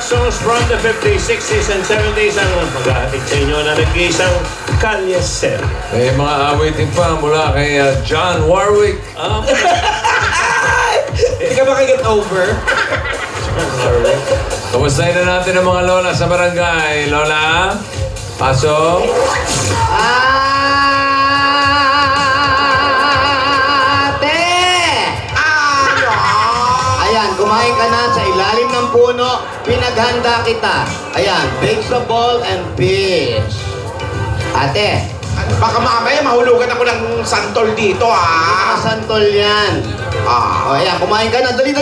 songs from the 50s, 60s, and 70s ang mag-ahatid sa inyo na nag-iisang Kalye Serye. May mga awitin pa mula kay John Warwick. Hindi ka makaget over? John Warwick. Kamustahin na natin ang mga lola sa barangay. Lola, pasok. Kumain ka na sa ilalim ng puno, pinaghanda kita. Ayan, vegetable and fish. Ate. Baka mamaya mahulugan ako ng santol dito, Santol yan. O, ayan, kumain ka na. Dali.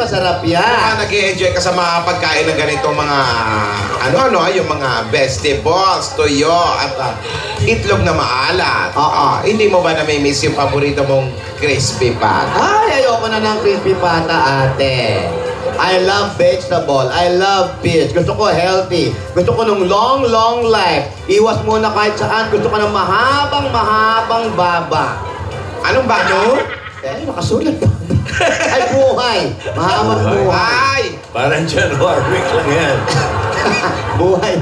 Masarap yan. Nag-i-enjoy ka sa mga pagkain ng ganitong mga, yung mga vegetables, tuyo, at itlog na maalat. Hindi mo ba na-miss yung paborito mong crispy pata? Ay, ayoko na ng crispy pata, ate. I love vegetable. I love fish. Gusto ko healthy. Gusto ko nung long life. Iwas muna kahit saan. Gusto ko ng mahabang baba. Anong bano? Nakasulat pa. Ay, buhay. Mahabang buhay. Parang John Warwick lang yan. Buhay.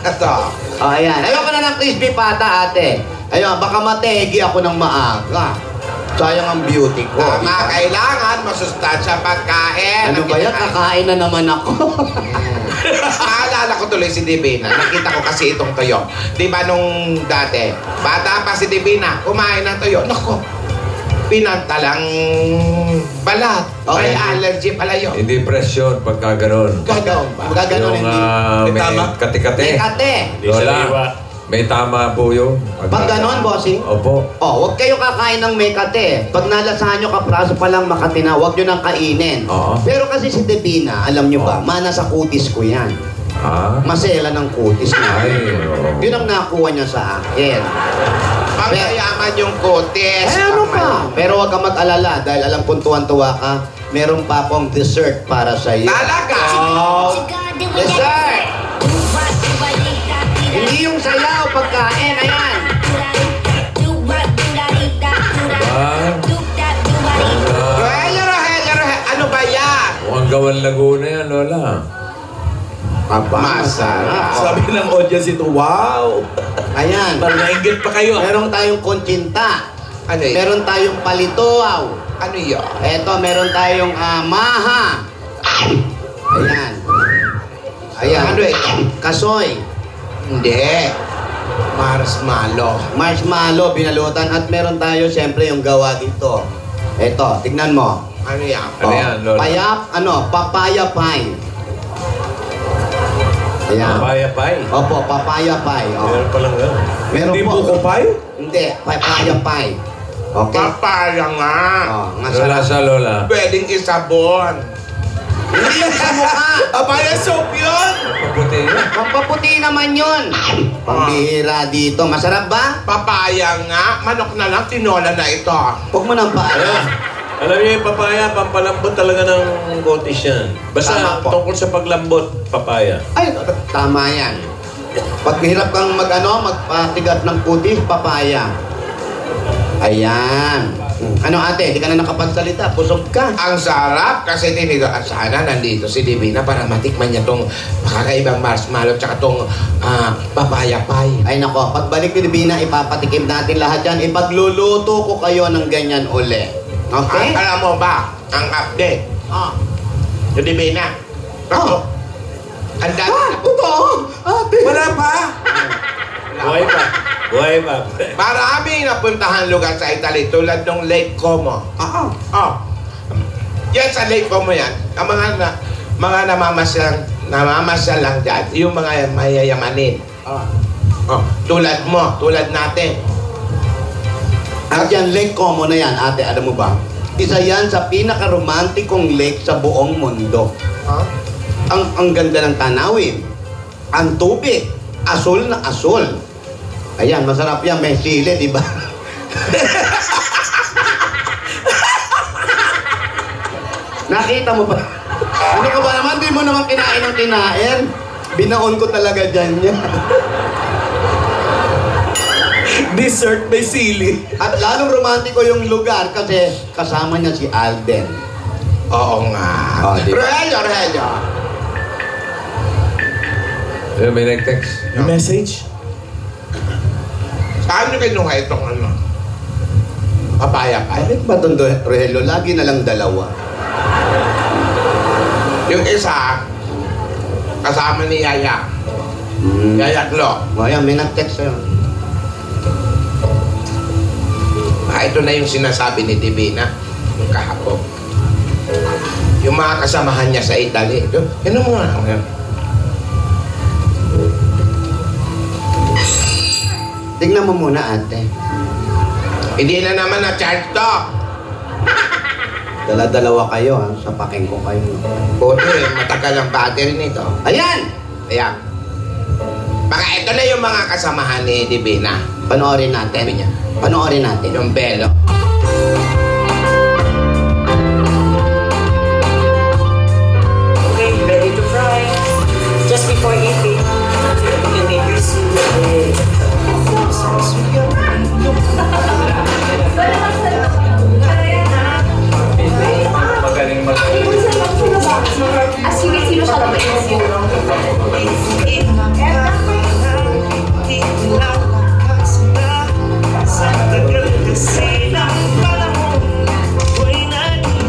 Ito. Ayan. Ayoko na ng crispy pata, ate. Ayun, baka mategi ako ng maaga. Sayang ang beauty ko. Kailangan masustansya pagkain. Ano ba yan? Kakain na naman ako. Naalala ko tuloy si Divina. Nakita ko kasi itong tuyo. Di ba nung dati, bata pa si Divina, kumain ng tuyo. Naku, pinantalang balat. May allergy pala yun. Hindi presyon pagka ganon. Gaganon Yung hindi. may kati-kati. May kate. Lola, may tama po yung Pag ganon, bossing? Opo. Huwag kayo kakain ng may kate. Pag nalasahan nyo kapraso pa lang makati na, huwag nyo nang kainin. Pero kasi si Divina, alam nyo ba, mana sa kutis ko yan. Masela ng kutis niya. Yun ang nakuha niya sa akin. Pangyayaman yung kutis. Ano pa? Pero huwag ka mag-alala dahil alam kong tuwan-tuwa ka, meron pa akong dessert para sa iyo. Talaga? Dessert! Hindi yung sayaw, pagkain. Ayan. Ano ba yan? Mukhang gawan Laguna yan, Lola. Masarap. Sabi ng audience ito, wow! Ayan. Parang nainggit pa kayo. Meron tayong kontsinta. Ano yun? Meron tayong palitoaw. Ano yun? Eto, meron tayong maha. Ayan. Ayan. Ano ito? Kasoy. Hindi. Marshmallow. Marshmallow, binalutan. At meron tayo, siyempre, yung gawa dito. Eto, tignan mo. Ano yan? Ano yan, Lola? Papaya pie. Ayan. Papaya pie. Opo, papaya pie. Meron pa lang gano'n. Meron Hindi po. buko pie? Hindi, papaya pie. Okay? Papaya nga. Lola sa Lola. Pwedeng isabon. Hindi yung sa mukha. Papaya soup yun? Paputi yun. Pampaputi naman yun. Pambihira dito. Masarap ba? Papaya nga. Manok na lang, tinola na ito. Huwag mo nang paalam. Alam niyo yung papaya, pampalambot talaga ng kutis yan. Basta Tama po. tungkol sa paglambot, papaya. Ay, tama yan. Pag hirap kang magpatigat ng kutis, papaya. Ayan. Ano ate, di ka na nakapagsalita. Busog ka. Ang sarap kasi tinigo. Sana nandito si Divina para matikman niya tong makakaibang marshmallow tsaka tong papaya pie. Ay nako, pagbalik ni Divina, ipapatikim natin lahat yan. Ipagluluto ko kayo ng ganyan uli. Okay? Alam mo ba, ang update? Yung Divina. Ako. Ang dami na po. Totoo? Ate. Wala pa. Buhay pa. Buhay pa. Maraming napuntahan lugar sa Italy tulad ng Lake Como. Yan sa Lake Como yan. Ang mga namamasyal lang dyan. Yung mga mayayamanin. Tulad mo, tulad natin. At yan, Lake Como na yan, ate, alam mo ba? Isa yan sa pinaka-romantikong lake sa buong mundo. Ang ganda ng tanawin. Ang tubig, asul na asul. Ayan, masarap yan, may sili, di ba? Nakita mo ba? Ano ka ba naman? Di mo naman kinain ng kinain. Binaon ko talaga dyan yan. Dessert may sili. At lalong romantiko yung lugar kasi kasama niya si Alden. Oo nga. Oh, di ba? Rogelio. May nag-text. May message? Saan nyo kinuha itong ano? Papaya pa. Bakit ba itong Rogelio? Lagi na lang dalawa. Yung isa, kasama ni Yaya. Yaya Glo. Ayan, may nag-text sa'yo. Ito na yung sinasabi ni Divina yung kahapon. Yung mga kasamahan niya sa Italy. Yan mo nga. Tingnan mo muna, ate. Hindi na naman na-charge to. Dala-dalawa kayo, ha? Sapakin ko kayo. Buti, matagal ang battery nito. Ayan! Ayan. Baka ito na yung mga kasamahan ni Divina. Panoorin natin. Sabi niya. Panoorin natin. Yung belo. Okay, ready to fry. Just before eating, you can make your soup. Magaling magaling. Sige, sino siya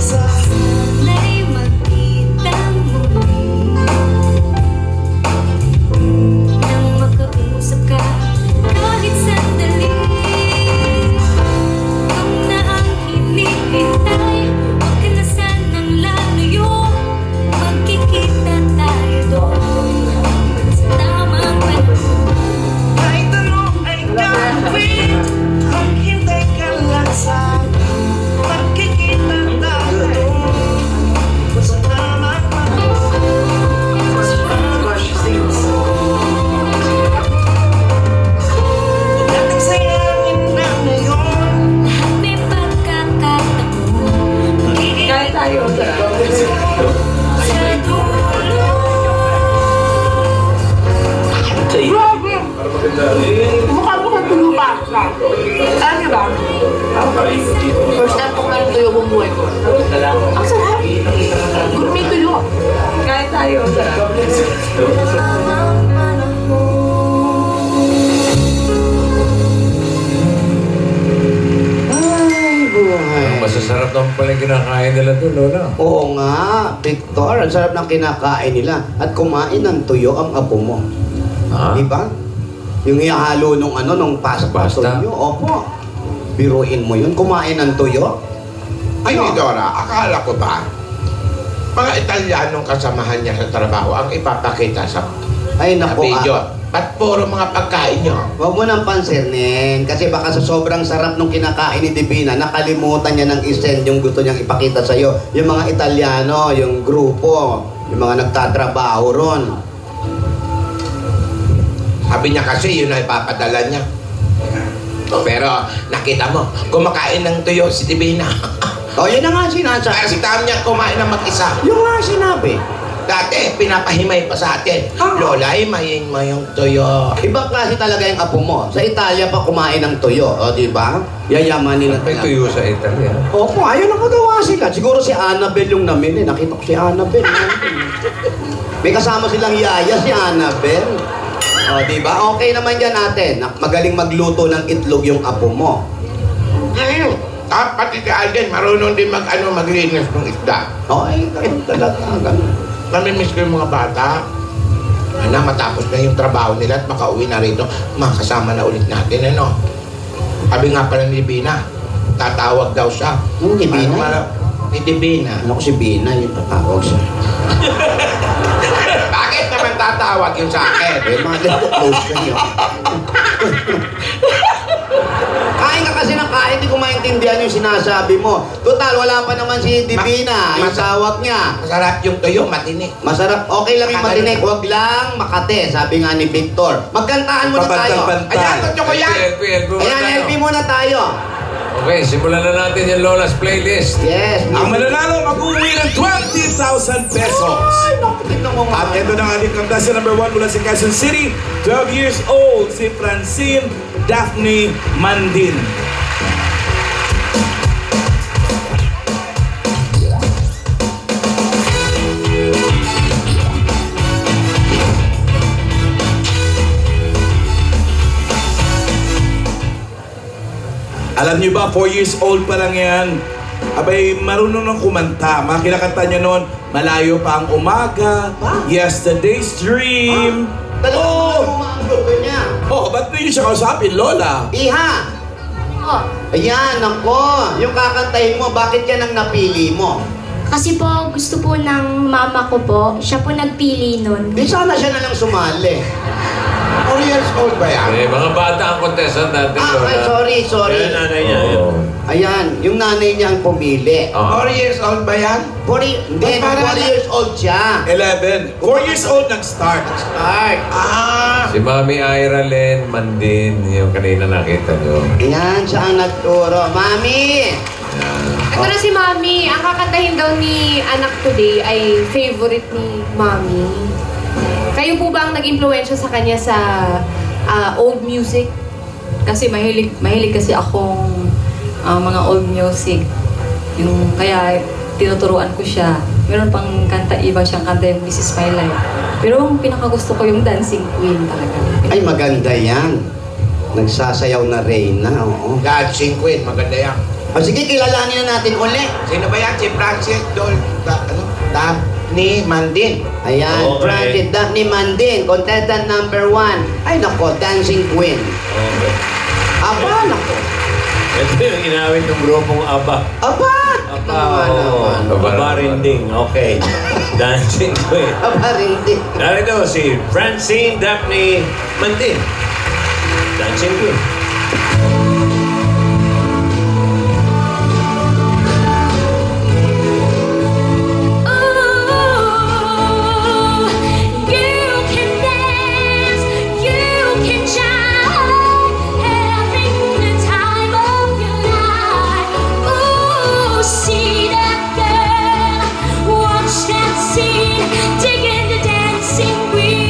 Sana'y magkitang muli nang makausap ka kahit sandali. Kung na ang hinihintay, huwag ka na sanang lalayo. Magkikita tayo doon sa tamang panahon. Kahit ano ay gawin, maghintay ka lang sa magkikita tayo doon sa tamang panahon. Gosh, sings. Dating sayangin na ngayon, May pagkakataon, magiging tayo sa dulo. Mukha mo kang tulupa. Alam niyo ba? First time kong meron tuyo buong buhay ko. Ang sarap. Gourmet tuyo. Kaya tayo. Tamang Ay, buhay. Masasarap naman pala yung kinakain nila doon, Lola. Oo nga, Victor. Ang sarap ng kinakain nila. At kumain ng tuyo ang apo mo. Ha? Di ba? Yung ihalo nung nung pasta Pasta? tuyo. Opo. Biruin mo yun. Kumain ng tuyo. Ay, ni Dora, akala ko ba, mga Italianong kasamahan niya sa trabaho ang ipapakita sa Ay, naku. video. Ba't puro mga pagkain niyo? Huwag mo nang pansinin. Kasi baka sa sobrang sarap nung kinakain ni Divina, nakalimutan niya ng isend yung gusto niyang ipakita sa'yo. Yung mga Italiano, yung grupo, yung mga nagtatrabaho ron. Sabi niya kasi yun ang ipapadala niya. Pero nakita mo, kumakain ng tuyo si Divina. O, yun na nga Kasi sinasabi. tama niya kumain ng mag-isa. Yung nga sinabi. Dati, pinapahimay pa sa atin. Lola, himayin mo yung tuyo. Ibang klase talaga yung apo mo. Sa Italia pa kumain ng tuyo. O, di ba? Yayamanin na May tuyo sa Italy, ha? Opo, ayun ang magawa sila. Siguro si Annabelle yung namili. Nakita ko si Annabelle. May kasama silang yaya, si Annabelle. O, di ba? Okay naman yan natin. Magaling magluto ng itlog yung apo mo. Pati si Alden, marunong din maglinis ng isda. Okay, ganun talaga. Ganun. Namimiss ko yung mga bata. Na matapos na yung trabaho nila at makauwi na rito, makasama na ulit natin, ano? Sabi nga pala ni Divina, tatawag daw siya. Yung Divina? Ni Divina. Ano ko si Bina, yung tatawag siya. Bakit naman tatawag yung sa akin? Eh, mga ganito, close kayo. Kain ka kasi ng kain, hindi ko maintindihan yung sinasabi mo. Total, wala pa naman si Divina, yung tawag niya. Masarap yung tuyo, matinik. Masarap, okay lang yung matinik, wag lang makate, sabi nga ni Victor. Magkantaan muna tayo. Ayan, tutyo ko yan! LP Ayan, LP muna tayo. Okay, simulan na natin yung Lola's playlist. Yes. Ang mananalo mag-uwi ng 20,000 pesos. Ay, naku, tignan mo nga. At ito na nga ating contestant number 1 mula sa Quezon City, 12 years old, si Francine Daphne Mandin. Alam niyo ba, 4 years old pa lang yan. Abay, marunong ng kumanta. Mga kinakanta niya noon, Malayo pa ang umaga, Yesterday's Dream. Talagang Oh! maluma ang grupo niya. Oh, ba't niyo siya kausapin, Lola? Iha! Oh. Ayan, ako. Yung kakantahin mo, bakit yan ang napili mo? Kasi po, gusto po ng mama ko po, siya po nagpili nun. Di sana siya na lang sumali. 4 years old ba yan? Eh, mga bata ang contestant natin, Ah, Lola. ay, sorry. Yan, nanay niya. Oo. Ayan, yung nanay niya ang pumili. 4 years old ba yan? Hindi, Ba't para 4 years old siya. 11. 4 years old nag-start. Start. Si Mami Ira Len Mandin, yung kanina nakita nyo. Ayan, siya ang nagturo. Mami! Ito na si Mami. Ang kakantahin daw ni anak today ay favorite ni Mami. Kayo po ba ang nag-impluwensya sa kanya sa old music? Kasi mahilig kasi akong mga old music. Yung kaya tinuturuan ko siya. Meron pang kanta, iba siyang kanta yung This Is My Life. Pero ang pinakagusto ko yung Dancing Queen talaga. Ay, maganda yan. Nagsasayaw na Reyna, oo. Dancing Queen, maganda yan. O sige, kilalanin na natin ulit. Sino ba yan? Si Francis Daphne Mandin. Ayan, Okay. Francis Daphne Mandin, contestant number 1. Ay, nako, Dancing Queen. Okay. Aba, nako. Ito yung inawit ng grupong ABBA. Aba! Oo. ABBA Rinding. Okay. Dancing Queen. Aba rin din. Narito si Francine Daphne Mandin. Dancing Queen. You can dance, you can shine, having the time of your life. Ooh, see that girl, watch that scene, digging the dancing queen.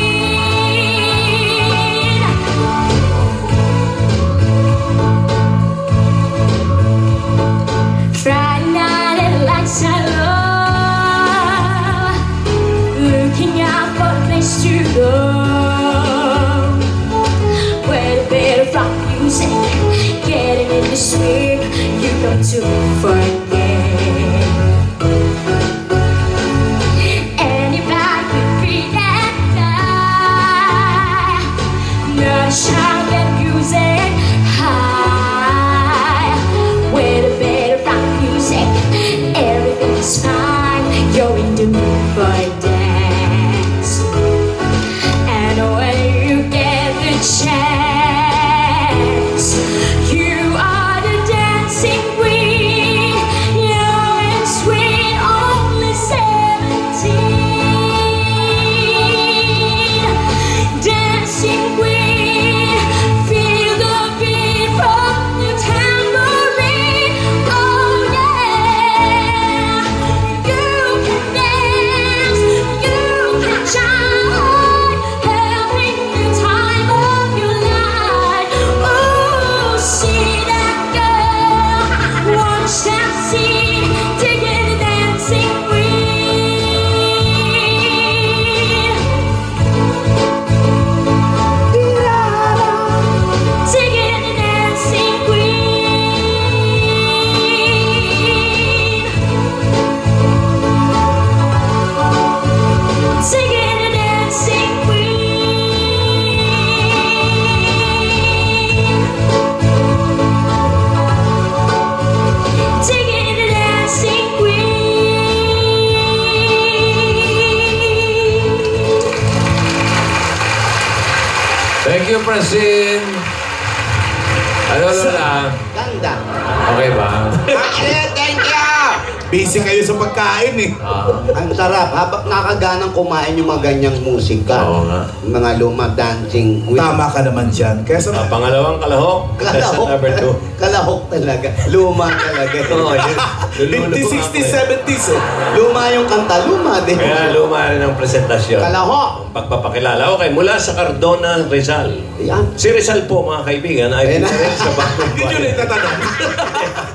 Friday night and lights are low, looking out for a place to go, where the beat of rock music getting in the swing, you got to forget. Anybody could be that guy, not shout that music high, where the beat of rock music, everything's fine, you're in the mood for a dance. And when you get the chance, you are the dancing queen, young and sweet, only 17. Dancing queen, feel the beat from the tambourine. Oh yeah, you can dance, you can shine, having the time of your life. Oh, see that girl, watch that scene, digging the dancing queen. Digging the dancing queen. Singing the dancing queen. Singing the dancing queen. Thank you, Francine. Ano, Lola? Ganda. Okay ba? Francis, thank you! Busy kayo sa pagkain eh. Ang sarap. Habang nakaganang kumain yung mga ganyang musika. Oo nga. Yung mga luma Dancing Queen. Tama ka naman dyan. Kaya sa Pangalawang kalahok. Kalahok. Number 2. Kalahok talaga. Luma talaga. Oo, yun. Lululo 50s, po ako 60s, eh. 70s eh. Luma yung kanta. Luma din. Kaya luma rin ang presentasyon. Kalahok. Ang pagpapakilala. Okay, mula sa Cardona, Rizal. Yan. Si Rizal po, mga kaibigan, ay Ayan na. rin sa Bagong Hindi nyo na Bayan. itatanong.